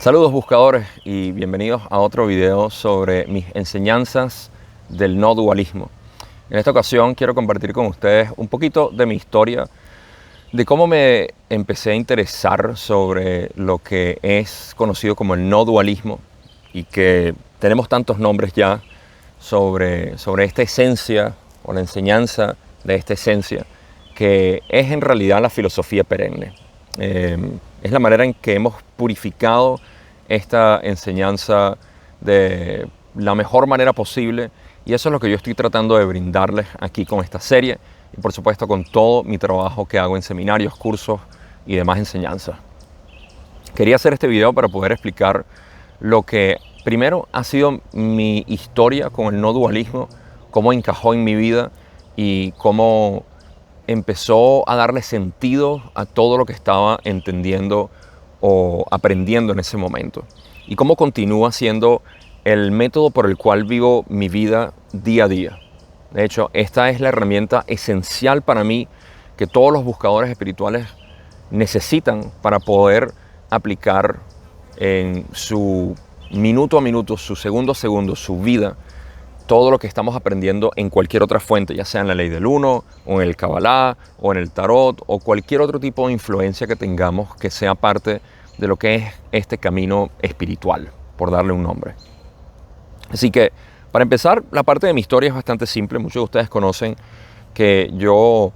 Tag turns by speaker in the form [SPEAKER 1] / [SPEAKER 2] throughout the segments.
[SPEAKER 1] Saludos buscadores y bienvenidos a otro video sobre mis enseñanzas del no dualismo. En esta ocasión quiero compartir con ustedes un poquito de mi historia, de cómo me empecé a interesar sobre lo que es conocido como el no dualismo y que tenemos tantos nombres ya sobre esta esencia o la enseñanza de esta esencia que es en realidad la filosofía perenne. Es la manera en que hemos purificado esta enseñanza de la mejor manera posible y eso es lo que yo estoy tratando de brindarles aquí con esta serie y por supuesto con todo mi trabajo que hago en seminarios, cursos y demás enseñanzas. Quería hacer este video para poder explicar lo que primero ha sido mi historia con el no dualismo, cómo encajó en mi vida y cómo empezó a darle sentido a todo lo que estaba entendiendo o aprendiendo en ese momento. Y cómo continúa siendo el método por el cual vivo mi vida día a día. De hecho, esta es la herramienta esencial para mí que todos los buscadores espirituales necesitan para poder aplicar en su minuto a minuto, su segundo a segundo, su vida, todo lo que estamos aprendiendo en cualquier otra fuente, ya sea en la ley del uno, o en el Kabbalah, o en el Tarot, o cualquier otro tipo de influencia que tengamos que sea parte de lo que es este camino espiritual, por darle un nombre. Así que, para empezar, la parte de mi historia es bastante simple. Muchos de ustedes conocen que yo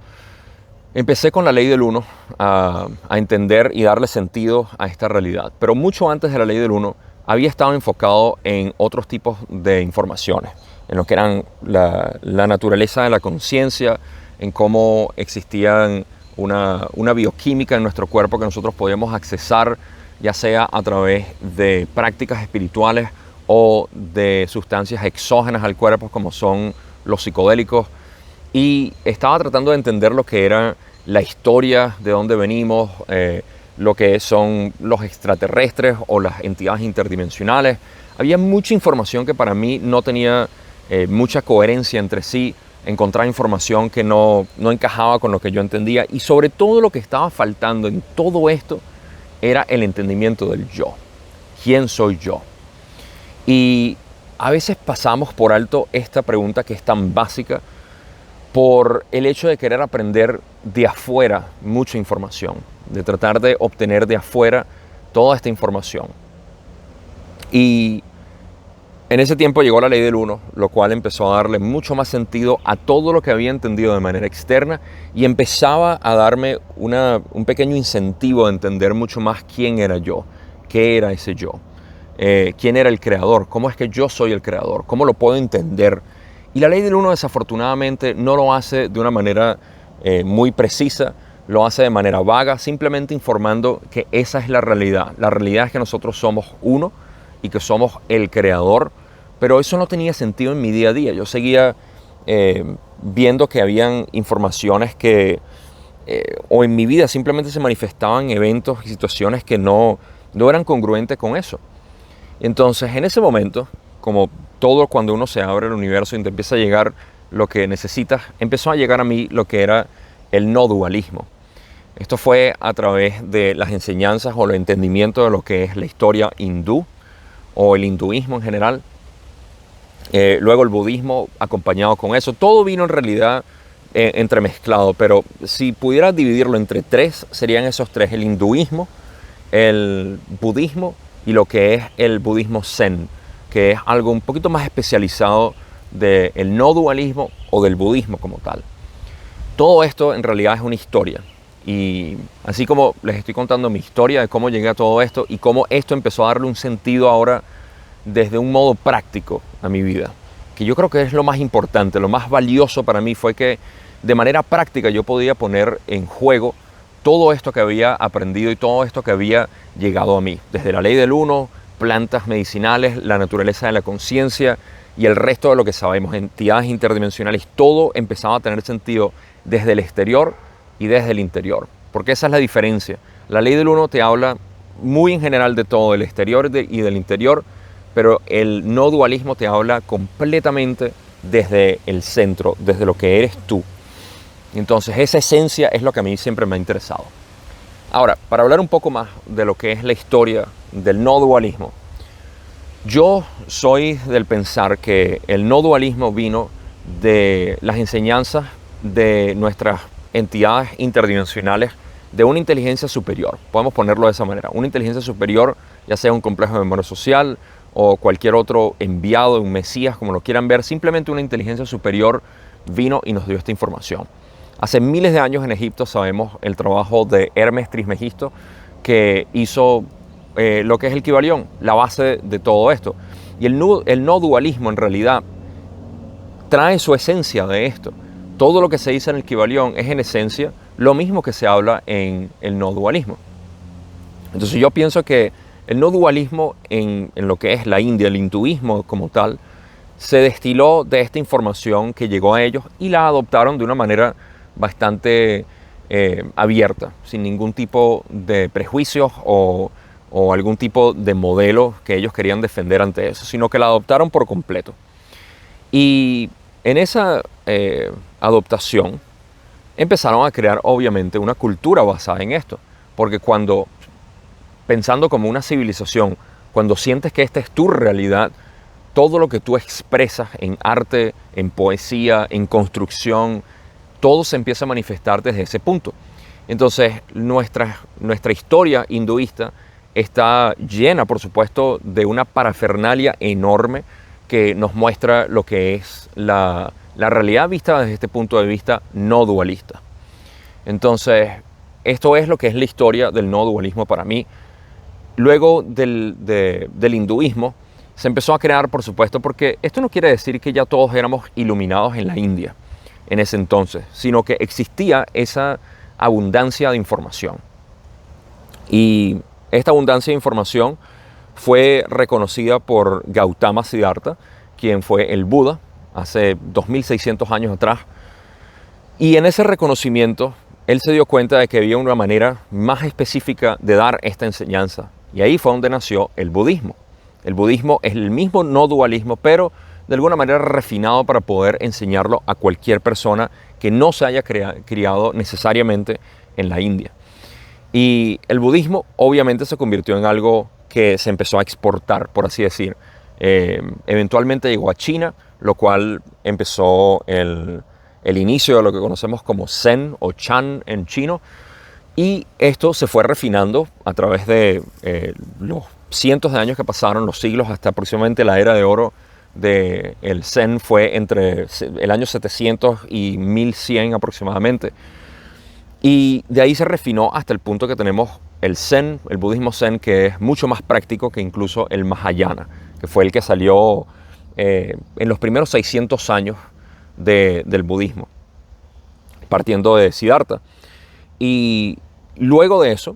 [SPEAKER 1] empecé con la ley del uno a entender y darle sentido a esta realidad. Pero mucho antes de la ley del uno, había estado enfocado en otros tipos de informaciones, en lo que eran la naturaleza de la conciencia, en cómo existían una bioquímica en nuestro cuerpo que nosotros podíamos accesar, ya sea a través de prácticas espirituales o de sustancias exógenas al cuerpo como son los psicodélicos. Y estaba tratando de entender lo que era la historia, de dónde venimos, lo que son los extraterrestres o las entidades interdimensionales. Había mucha información que para mí no tenía mucha coherencia entre sí, encontrar información que no encajaba con lo que yo entendía y sobre todo lo que estaba faltando en todo esto era el entendimiento del yo. ¿Quién soy yo? Y a veces pasamos por alto esta pregunta que es tan básica por el hecho de querer aprender de afuera mucha información, de tratar de obtener de afuera toda esta información. Y en ese tiempo llegó la ley del uno, lo cual empezó a darle mucho más sentido a todo lo que había entendido de manera externa y empezaba a darme un pequeño incentivo de entender mucho más quién era yo, qué era ese yo, quién era el creador, cómo es que yo soy el creador, cómo lo puedo entender. Y la ley del uno desafortunadamente no lo hace de una manera muy precisa, lo hace de manera vaga, simplemente informando que esa es la realidad. La realidad es que nosotros somos uno y que somos el creador, pero eso no tenía sentido en mi día a día. Yo seguía viendo que habían informaciones que, o en mi vida simplemente se manifestaban eventos y situaciones que no eran congruentes con eso. Entonces, en ese momento, como todo cuando uno se abre el universo y te empieza a llegar lo que necesitas, empezó a llegar a mí lo que era el no dualismo. Esto fue a través de las enseñanzas o el entendimiento de lo que es la historia hindú o el hinduismo en general. Luego el budismo acompañado con eso. Todo vino en realidad entremezclado, pero si pudiera dividirlo entre tres, serían esos tres: el hinduismo, el budismo y lo que es el budismo zen, que es algo un poquito más especializado del no dualismo o del budismo como tal. Todo esto en realidad es una historia. Y así como les estoy contando mi historia de cómo llegué a todo esto y cómo esto empezó a darle un sentido ahora desde un modo práctico a mi vida, que yo creo que es lo más importante, lo más valioso para mí fue que de manera práctica yo podía poner en juego todo esto que había aprendido y todo esto que había llegado a mí, desde la ley del uno, plantas medicinales, la naturaleza de la conciencia y el resto de lo que sabemos, entidades interdimensionales. Todo empezaba a tener sentido desde el exterior y desde el interior, porque esa es la diferencia. La ley del uno te habla muy en general de todo, del exterior y del interior, pero el no dualismo te habla completamente desde el centro, desde lo que eres tú. Entonces esa esencia es lo que a mí siempre me ha interesado. Ahora, para hablar un poco más de lo que es la historia del no dualismo. Yo soy del pensar que el no dualismo vino de las enseñanzas de nuestras entidades interdimensionales de una inteligencia superior. Podemos ponerlo de esa manera. Una inteligencia superior, ya sea un complejo de memoria social o cualquier otro enviado, un mesías, como lo quieran ver, simplemente una inteligencia superior vino y nos dio esta información. Hace miles de años en Egipto sabemos el trabajo de Hermes Trismegisto, que hizo lo que es el Kybalión, la base de todo esto. Y el no dualismo en realidad trae su esencia de esto. Todo lo que se dice en el Kybalión es en esencia lo mismo que se habla en el no dualismo. Entonces yo pienso que el no dualismo en lo que es la India, el hinduismo como tal, se destiló de esta información que llegó a ellos y la adoptaron de una manera bastante abierta, sin ningún tipo de prejuicios o algún tipo de modelo que ellos querían defender ante eso, sino que la adoptaron por completo. Y en esa adoptación empezaron a crear obviamente una cultura basada en esto, porque cuando, pensando como una civilización, cuando sientes que esta es tu realidad, todo lo que tú expresas en arte, en poesía, en construcción, todo se empieza a manifestar desde ese punto. Entonces nuestra historia hinduista está llena, por supuesto, de una parafernalia enorme que nos muestra lo que es la realidad vista desde este punto de vista no dualista. Entonces, esto es lo que es la historia del no dualismo para mí. Luego del hinduismo se empezó a crear, por supuesto, porque esto no quiere decir que ya todos éramos iluminados en la India en ese entonces, sino que existía esa abundancia de información. Y esta abundancia de información fue reconocida por Gautama Siddhartha, quien fue el Buda hace 2600 años atrás. Y en ese reconocimiento, él se dio cuenta de que había una manera más específica de dar esta enseñanza. Y ahí fue donde nació el budismo. El budismo es el mismo no dualismo, pero de alguna manera refinado para poder enseñarlo a cualquier persona que no se haya criado necesariamente en la India. Y el budismo obviamente se convirtió en algo que se empezó a exportar, por así decir. Eventualmente llegó a China, lo cual empezó el inicio de lo que conocemos como Zen o Chan en chino. Y esto se fue refinando a través de los cientos de años que pasaron, los siglos, hasta aproximadamente la era de oro del Zen fue entre el año 700 y 1100 aproximadamente. Y de ahí se refinó hasta el punto que tenemos el Zen, el budismo Zen, que es mucho más práctico que incluso el Mahayana, que fue el que salió en los primeros 600 años del budismo, partiendo de Siddhartha. Y luego de eso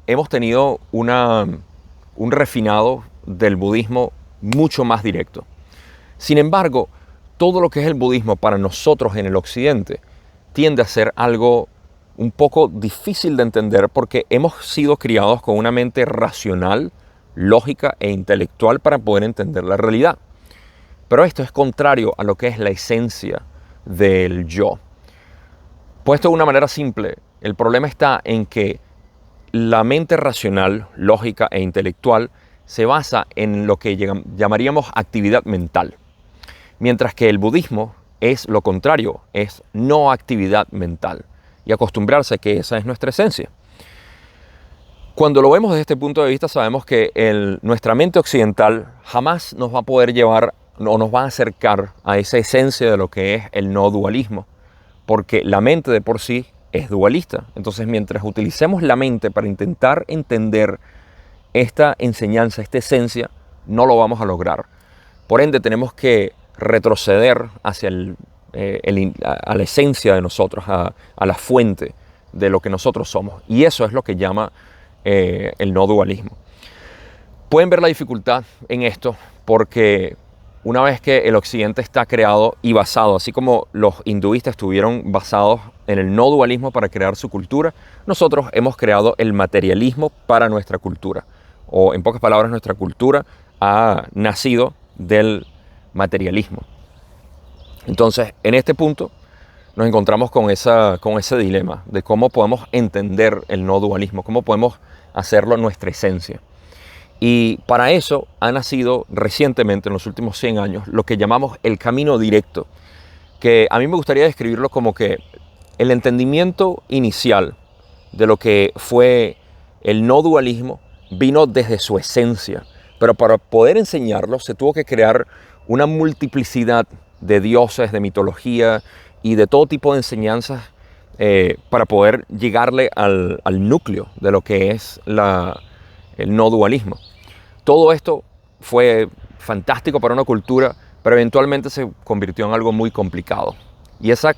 [SPEAKER 1] hemos tenido un refinado del budismo mucho más directo. Sin embargo, todo lo que es el budismo para nosotros en el occidente tiende a ser algo un poco difícil de entender porque hemos sido criados con una mente racional, lógica e intelectual para poder entender la realidad. Pero esto es contrario a lo que es la esencia del yo. Puesto de una manera simple, el problema está en que la mente racional, lógica e intelectual se basa en lo que llamaríamos actividad mental. Mientras que el budismo es lo contrario, es no actividad mental. Y acostumbrarse a que esa es nuestra esencia. Cuando lo vemos desde este punto de vista, sabemos que nuestra mente occidental jamás nos va a poder llevar o nos va a acercar a esa esencia de lo que es el no dualismo, porque la mente de por sí es dualista. Entonces, mientras utilicemos la mente para intentar entender esta enseñanza, esta esencia, no lo vamos a lograr. Por ende, tenemos que retroceder hacia a la esencia de nosotros, a la fuente de lo que nosotros somos. Y eso es lo que llama el no dualismo. Pueden ver la dificultad en esto porque una vez que el occidente está creado y basado, así como los hinduistas estuvieron basados en el no dualismo para crear su cultura, nosotros hemos creado el materialismo para nuestra cultura. O en pocas palabras, nuestra cultura ha nacido del materialismo. Entonces, en este punto nos encontramos con ese dilema de cómo podemos entender el no dualismo, cómo podemos hacerlo nuestra esencia. Y para eso ha nacido recientemente, en los últimos 100 años, lo que llamamos el camino directo, que a mí me gustaría describirlo como que el entendimiento inicial de lo que fue el no dualismo vino desde su esencia, pero para poder enseñarlo se tuvo que crear una multiplicidad de dioses, de mitología y de todo tipo de enseñanzas para poder llegarle al núcleo de lo que es el no dualismo. Todo esto fue fantástico para una cultura, pero eventualmente se convirtió en algo muy complicado. Y esa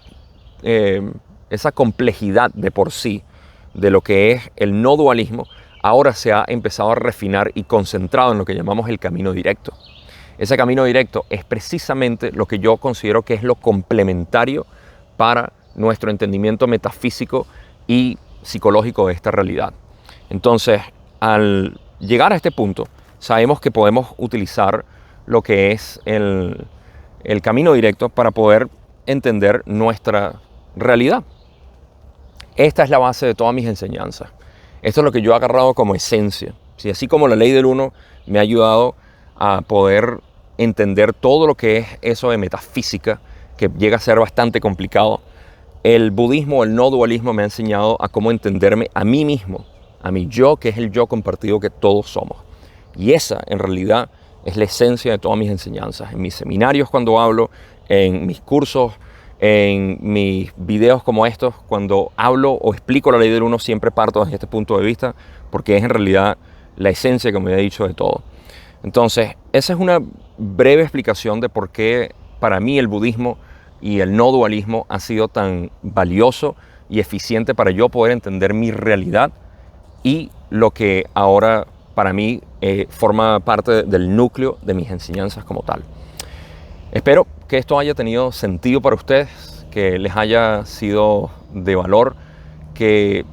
[SPEAKER 1] complejidad de por sí de lo que es el no dualismo ahora se ha empezado a refinar y concentrado en lo que llamamos el camino directo. Ese camino directo es precisamente lo que yo considero que es lo complementario para nuestro entendimiento metafísico y psicológico de esta realidad. Entonces, al llegar a este punto, sabemos que podemos utilizar lo que es el camino directo para poder entender nuestra realidad. Esta es la base de todas mis enseñanzas. Esto es lo que yo he agarrado como esencia. ¿Sí? Así como la ley del uno me ha ayudado a poder entender todo lo que es eso de metafísica, que llega a ser bastante complicado, el budismo, el no dualismo me ha enseñado a cómo entenderme a mí mismo, a mi yo, que es el yo compartido que todos somos. Y esa, en realidad, es la esencia de todas mis enseñanzas. En mis seminarios cuando hablo, en mis cursos, en mis videos como estos, cuando hablo o explico la ley del uno, siempre parto desde este punto de vista, porque es en realidad la esencia, como ya he dicho, de todo. Entonces, esa es una breve explicación de por qué para mí el budismo y el no dualismo ha sido tan valioso y eficiente para yo poder entender mi realidad y lo que ahora para mí forma parte del núcleo de mis enseñanzas como tal. Espero que esto haya tenido sentido para ustedes, que les haya sido de valor, que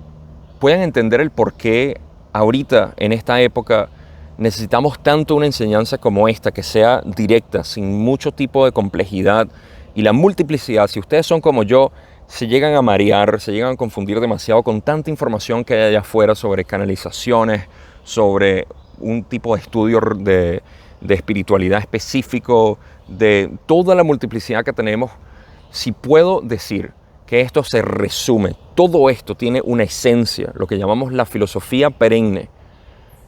[SPEAKER 1] puedan entender el por qué ahorita, en esta época, necesitamos tanto una enseñanza como esta, que sea directa, sin mucho tipo de complejidad y la multiplicidad. Si ustedes son como yo, se llegan a marear, se llegan a confundir demasiado con tanta información que hay allá afuera sobre canalizaciones, sobre un tipo de estudio de espiritualidad específico, de toda la multiplicidad que tenemos. Si puedo decir que esto se resume, todo esto tiene una esencia, lo que llamamos la filosofía perenne,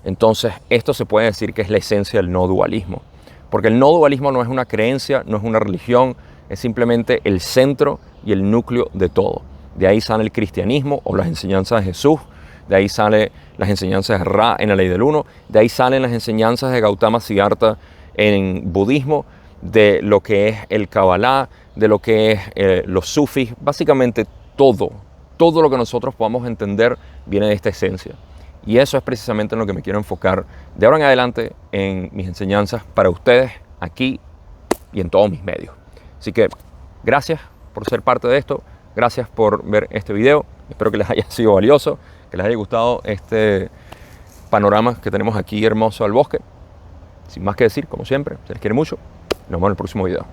[SPEAKER 1] entonces esto se puede decir que es la esencia del no dualismo. Porque el no dualismo no es una creencia, no es una religión, es simplemente el centro y el núcleo de todo. De ahí sale el cristianismo o las enseñanzas de Jesús, de ahí salen las enseñanzas de Ra en la ley del uno, de ahí salen las enseñanzas de Gautama Siddhartha en budismo, de lo que es el Kabbalah, de lo que es los sufis. Básicamente todo lo que nosotros podamos entender viene de esta esencia. Y eso es precisamente en lo que me quiero enfocar de ahora en adelante en mis enseñanzas para ustedes aquí y en todos mis medios. Así que gracias por ser parte de esto, gracias por ver este video, espero que les haya sido valioso, que les haya gustado este panorama que tenemos aquí hermoso al bosque. Sin más que decir, como siempre, se les quiere mucho, nos vemos en el próximo video.